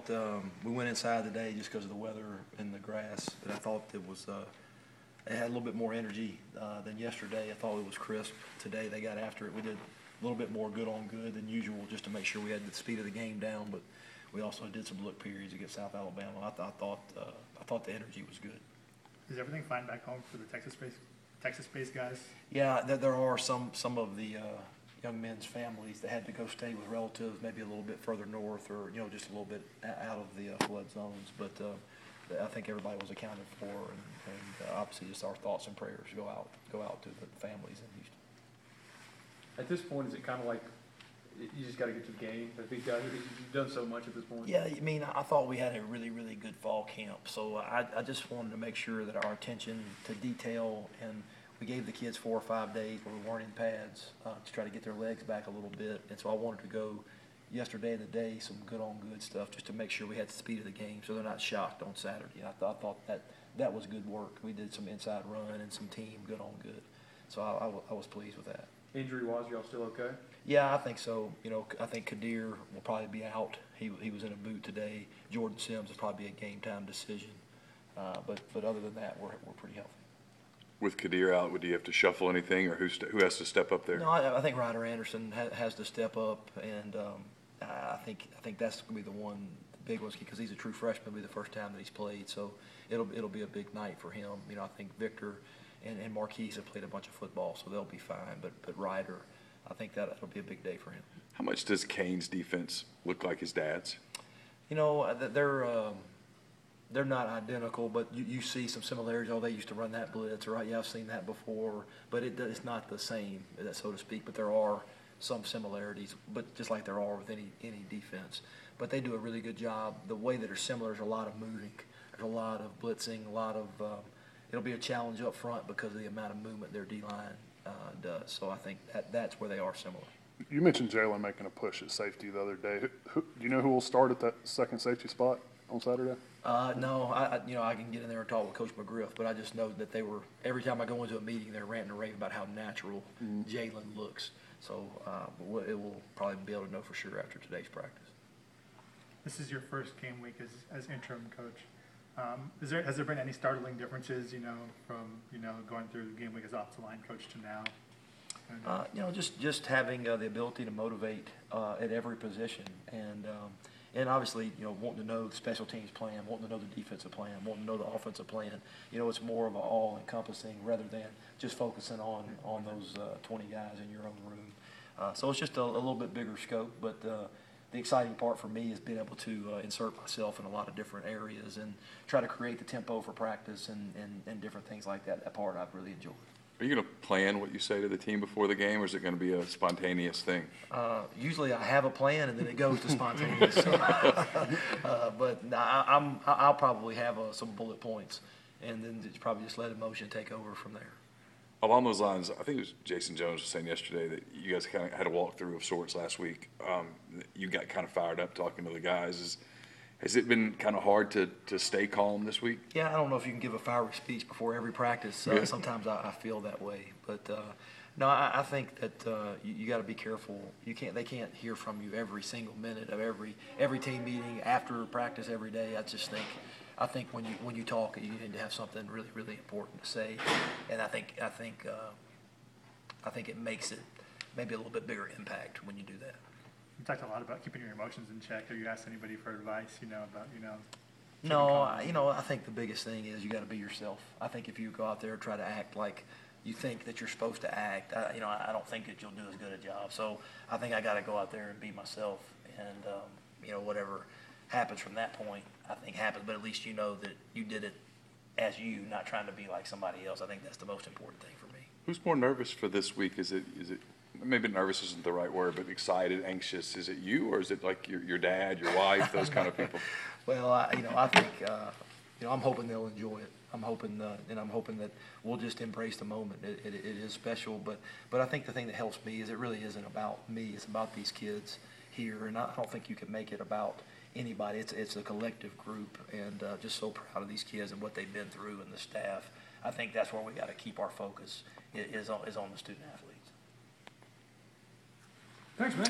thought we went inside today just because of the weather and the grass, and I thought it was it had a little bit more energy than yesterday. I thought it was crisp. Today they got after it. We did a little bit more good on good than usual just to make sure we had the speed of the game down, but we also did some look periods against South Alabama. I thought the energy was good. Is everything fine back home for the Texas-based guys? Yeah, there are some of the young men's families that had to go stay with relatives, maybe a little bit further north, or just a little bit out of the flood zones. But I think everybody was accounted for, and obviously just our thoughts and prayers go out to the families in Houston. At this point, is it kind of like you just got to get to the game? I think you've done so much at this point. Yeah, I mean, I thought we had a really, really good fall camp. So I just wanted to make sure that our attention to detail, and we gave the kids 4 or 5 days where we weren't in pads to try to get their legs back a little bit. And so I wanted to go yesterday and today, some good on good stuff, just to make sure we had the speed of the game so they're not shocked on Saturday. I thought that was good work. We did some inside run and some team good on good. So I was pleased with that. Injury-wise, y'all still okay? Yeah, I think so. I think Kadir will probably be out. He was in a boot today. Jordan Sims will probably be a game-time decision. But other than that, we're pretty healthy. With Kadir out, would you have to shuffle anything, or who has to step up there? No, I think Ryder Anderson has to step up, and I think that's going to be the big one, because he's a true freshman. It'll be the first time that he's played, so it'll be a big night for him. I think Victor and Marquise have played a bunch of football, so they'll be fine. But Ryder, I think that'll be a big day for him. How much does Kane's defense look like his dad's? They're not identical, but you see some similarities. Oh, they used to run that blitz, right? Yeah, I've seen that before, but it's not the same, so to speak. But there are some similarities, but just like there are with any defense. But they do a really good job. The way that are similar is a lot of moving. There's a lot of blitzing, a lot of it'll be a challenge up front because of the amount of movement their D-line does. So I think that's where they are similar. You mentioned Jalen making a push at safety the other day. Do you know who will start at that second safety spot on Saturday? No, I can get in there and talk with Coach McGriff, but I just know that every time I go into a meeting, they're ranting and raving about how natural Jalen looks. So it will probably be able to know for sure after today's practice. This is your first game week as interim coach. Has there been any startling differences, from going through the game week as offensive line coach to now? Just having the ability to motivate at every position, and obviously, wanting to know the special teams plan, wanting to know the defensive plan, wanting to know the offensive plan. It's more of an all-encompassing rather than just focusing on those 20 guys in your own room. So it's just a little bit bigger scope, but the exciting part for me is being able to insert myself in a lot of different areas and try to create the tempo for practice and different things like that. That part I've really enjoyed. Are you going to plan what you say to the team before the game, or is it going to be a spontaneous thing? Usually I have a plan, and then it goes to spontaneous. But I'll probably have some bullet points, and then probably just let emotion take over from there. Along those lines, I think it was Jason Jones was saying yesterday that you guys kind of had a walkthrough of sorts last week. You got kind of fired up talking to the guys. Has it been kind of hard to stay calm this week? Yeah, I don't know if you can give a fiery speech before every practice. Sometimes I feel that way, but no, I think that you got to be careful. They can't hear from you every single minute of every team meeting after practice every day. I think when you talk, you need to have something really, really important to say, and I think it makes it maybe a little bit bigger impact when you do that. You talked a lot about keeping your emotions in check. Have you asked anybody for advice, about. No, I think the biggest thing is you got to be yourself. I think if you go out there and try to act like you think that you're supposed to act, I don't think that you'll do as good a job. So I think I got to go out there and be myself, and whatever happens from that point, I think happens. But at least you know that you did it as you, not trying to be like somebody else. I think that's the most important thing for me. Who's more nervous for this week? Is it maybe nervous isn't the right word, but excited, anxious? Is it you, or is it like your dad, your wife, those kind of people? Well, I think I'm hoping they'll enjoy it. I'm hoping that we'll just embrace the moment. It is special, but I think the thing that helps me is it really isn't about me. It's about these kids here, and I don't think you can make it about anybody. It's a collective group, and just so proud of these kids and what they've been through, and the staff. I think that's where we got to keep our focus is on the student athletes. Thanks, man.